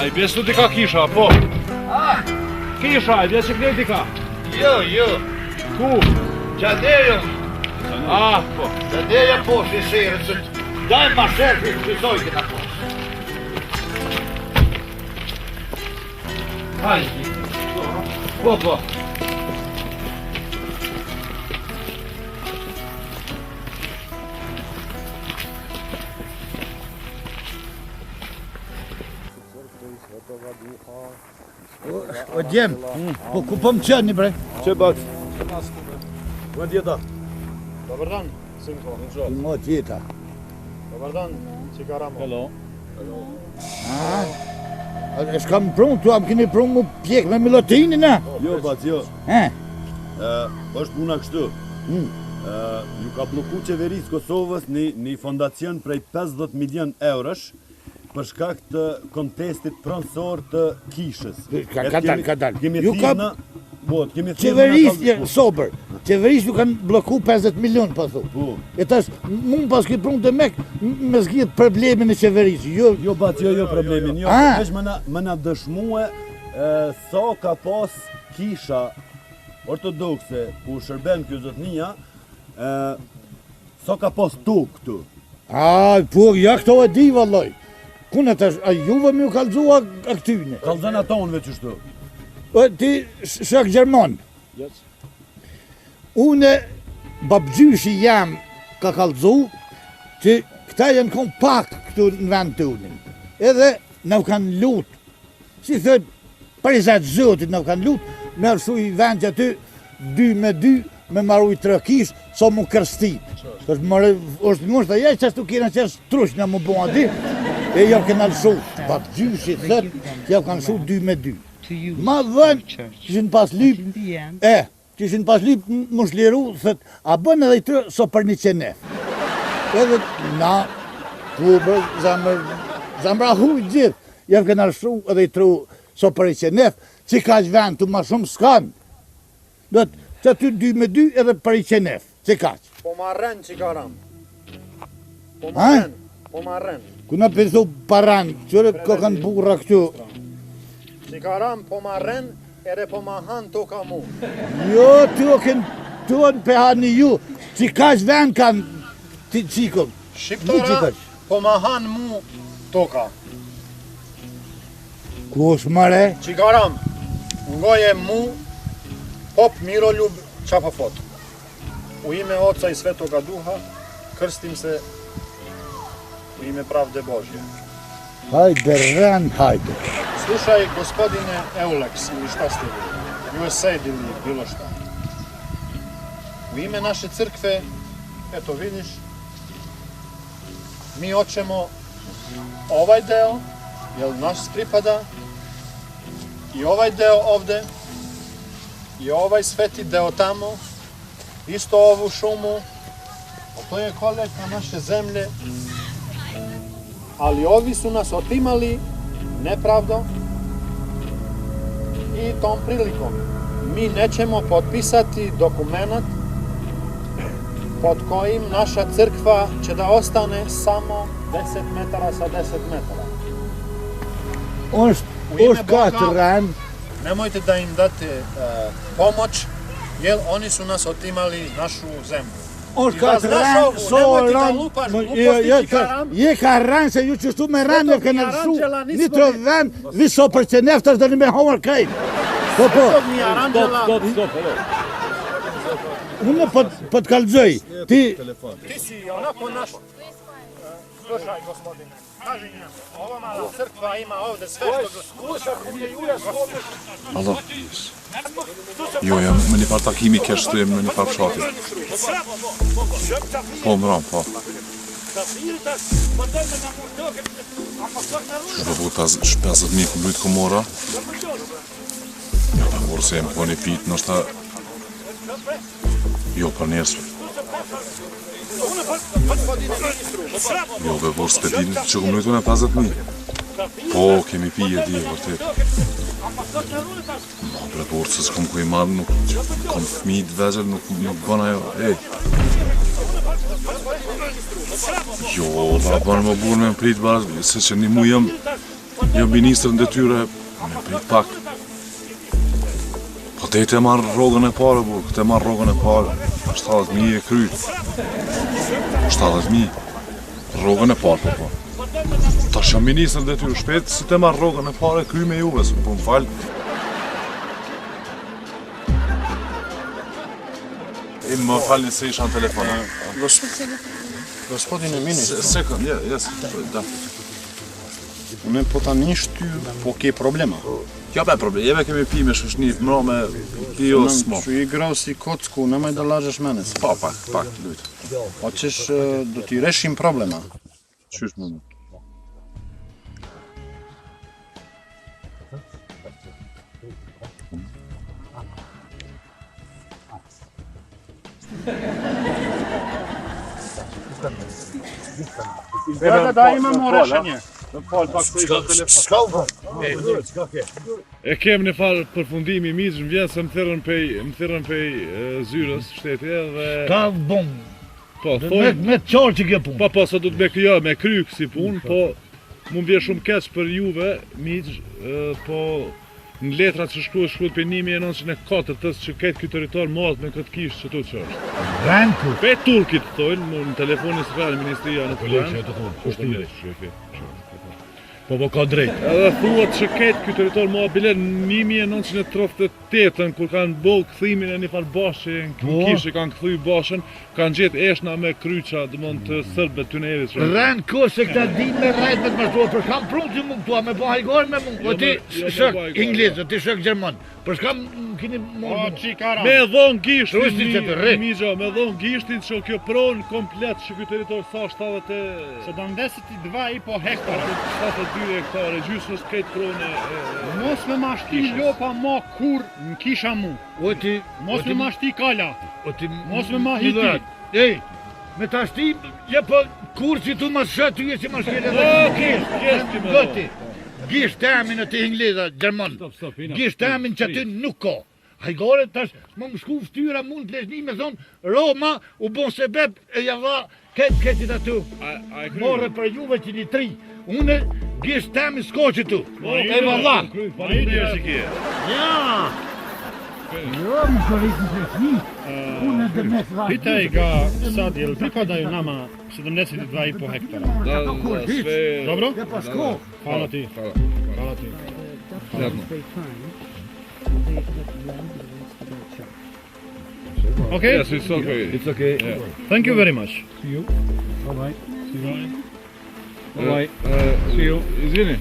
A I besu ti ka kisha, po? Kisha, I besu kënej ti ka? Jo. Ku? Qadejo. Po. Qadeja po, si sirë, daj ma shërë, shqizoj këta po. Hajde. Po. O djem, po ku po më qeni bre? Që bak? Buen djeta. Dobar dan, synko. I mo tjeta. Dobar dan, Cikaramo. Hello. E s'kam prun, tu am keni prun mu pjek me melotinin, a? Jo, bac, jo. Është puna kështu. Ju ka bloku qeverisë Kosovës një fondacion prej 50 milion eurosh për shkak të kontestit pronësor të kishës. Ka dal. Kemi Ju ka qeverisë sober. Qeverisë ju kanë bloku 50 milion, po thu. Po. E tash, mund pas ki prun të mek me zgjidh problemin e qeverisë. Jo, bac, jo problemin. Jo, veç më na dëshmue sa ka pas kisha ortodokse ku shërben kjo zotnia, sa ka pas tokë këtu. Po, ja këto e di valloj. Kuna tash, a juve më ju kallzua aktyne? Kallzon atonve qështu. Ti shak Gjerman. Une babgjyshi jam ka kallzu që këta janë kon pak këtu në vend të unin. Edhe në kanë lut. Si thët, parizat zotit në kanë lut, me arshu i vend që aty 2 me 2 me maru i 3 kish, so mu kërstit. është mështë ajaj që ashtu kena që është trush në më bon ati, e jam kena lëshu. Babgjyshi thët, jam kanë lëshu 2 me 2. Ma dhen, që në pas lyp, që në pas lyp më shliru, thët, a bën edhe i të so për një qenef. Edhe, na, klubër, zamra huj gjithë, jam kena lëshu edhe i tru so për një qenef, që ka që vend të ma shumë s'kanë. Do të, që aty 2 me 2 edhe për një qenef, që ka që. Po marren që ka ram. Po marren. Kuna përthu paran, qëre ko kanë burra këtu. Që ka ram po marren, ere po ma han to ka mu. Jo, tu në pehani ju, që ka që vend kanë të qikëm. Shqiptara po ma han mu toka. Ku është mare? Që ka ram, ngoje mu, pop miro ljub qafa foto. U ime Oca i Svetoga Duha, krstim se u ime Pravde Božje. Hajde, ran, hajde. Slušaj, gospodine Eulex, ili šta ste vi, USAID ili bilo šta. U ime naše crkve, eto vidiš, mi hoćemo ovaj deo, jer naš pripada, i ovaj deo ovde, i ovaj sveti deo tamo, isto ovu šumu, to je kolekta naše zemlje, ali ovi su nas otimali nepravdo i tom prilikom mi nećemo potpisati dokument pod kojim naša crkva će da ostane samo 10 metara sa 10 metara. Është ka ran. Nemojte da im date pomoć, jer oni su nas otimali našu zemlju. Është ka ran, so ran. Je ka ran se ju qështu me ran e kënë rëshu. Një të ven, viso për që neftë është dhe një me homër kajtë. Po. Unë po të kalëgjoj. Ti si onako naš... Slušaj, gospodine, kaži njemu, ova mala crkva ima ovde sve što... Alo. Jo, jam me një par takimi keshtu, jam me një par fshati. Po, më ram, po. Shdo po ta 50.000 ku blujt komora. Ja, ta vorë se jem po një pit, nështë ta... Jo, për njerësve. Jo, be vorë s'pedin që ku mlujtu në 50.000. Po, kemi pije di, vërtet. Ma, bre, vorë se s'kom ku i madhë, nuk kom fëmi të vegjel, nuk bën ajo, ej. Jo, da banë më burë me më pritë barë, se që një mu jëm Jo ministrën detyre me prit pak. Po te të marrë rrogën e parë, bu, te marrë rrogën e parë, 70.000 e kryt. 70.000. Rrogën e parë, po. Ta shë ministrën detyre shpet, si te marrë rrogën e parë e kry me juve, së po më falë. I më falni se isha në telefon. Gospodine ministru, Sekund, jes, da. unë po tani shty, po ke problema. Ja be problem, jeve kemi pi me shushni, mëra me pi o s'mo. Që i grau si kocku, nemoj da lažeš mene. Pa, pak, lujt. Hoćeš da ti rešim problema. Qysh më më. Da imamo rešenje. E kem në farë përfundimi i mizë, më vjen se më thirrën pej zyrës shteti edhe... Ka bom, Po, thonë... me të qarë që ke punë. Po, sa du të me kry kësi punë, po... Mu më vjen shumë keq për juve, mizë, po... Në letrat që shkruhet për 1904 që këtë këtë territor mazë me këtë kishë që tu që është. Ranku. Pe turkit thonë, në telefonin së fjalë ministria në Tiranë. Po ka drejt. Edhe thuat që këtë ky territor ma bile në 1938 kur kanë bëu kthimin e një farë bashkë në kishë kanë kthy bashën, kanë gjetë eshna me kryqa, domthon të serbëve ty në evit. Ran ko se këta dinë me rajt me të mashtuar, për shkam prunë që mund tua me ba hajgar me mund. O ti shok inglezë, ti shok gjerman. Për shkam kini morë. Me dhon gishtin, Rusti që të rri. Migjo, me dhon gishtin që kjo pronë komplet që ky territor sa 72,5 hektara. 72 hektare, gjysmës këtë pronë Mos me mashti lopa ma kur në kisha mu. O ti... Mos me mashti kala. O ti... Mos me ma hiti. Ej, me ta shti, je po kur që tu ma shë, tu je që ma shkele dhe... Gisht, Goti, gisht emin e ti ingleza, gjerman. Gisht emin që aty nuk ka. Hajgare tash, më shku ftyra mund të lezhni me thonë, Roma u bon sebeb e java këtë atu. Morë për juve që një tri. Une gisht emin s'ka që tu. E valla. Ja! Jo, më korisën të shni. Unë dhe me të vajtë. Pitaj ga sad jel pripadaju nama 72,5 hektara. Dobro? Ja pa s'ka. Hvala ti. Hvala ti. Okay? Yes, it's okay. It's okay. Yeah. Thank you very much. See you. Bye-bye. See you. Bye-bye. See you. Izvini.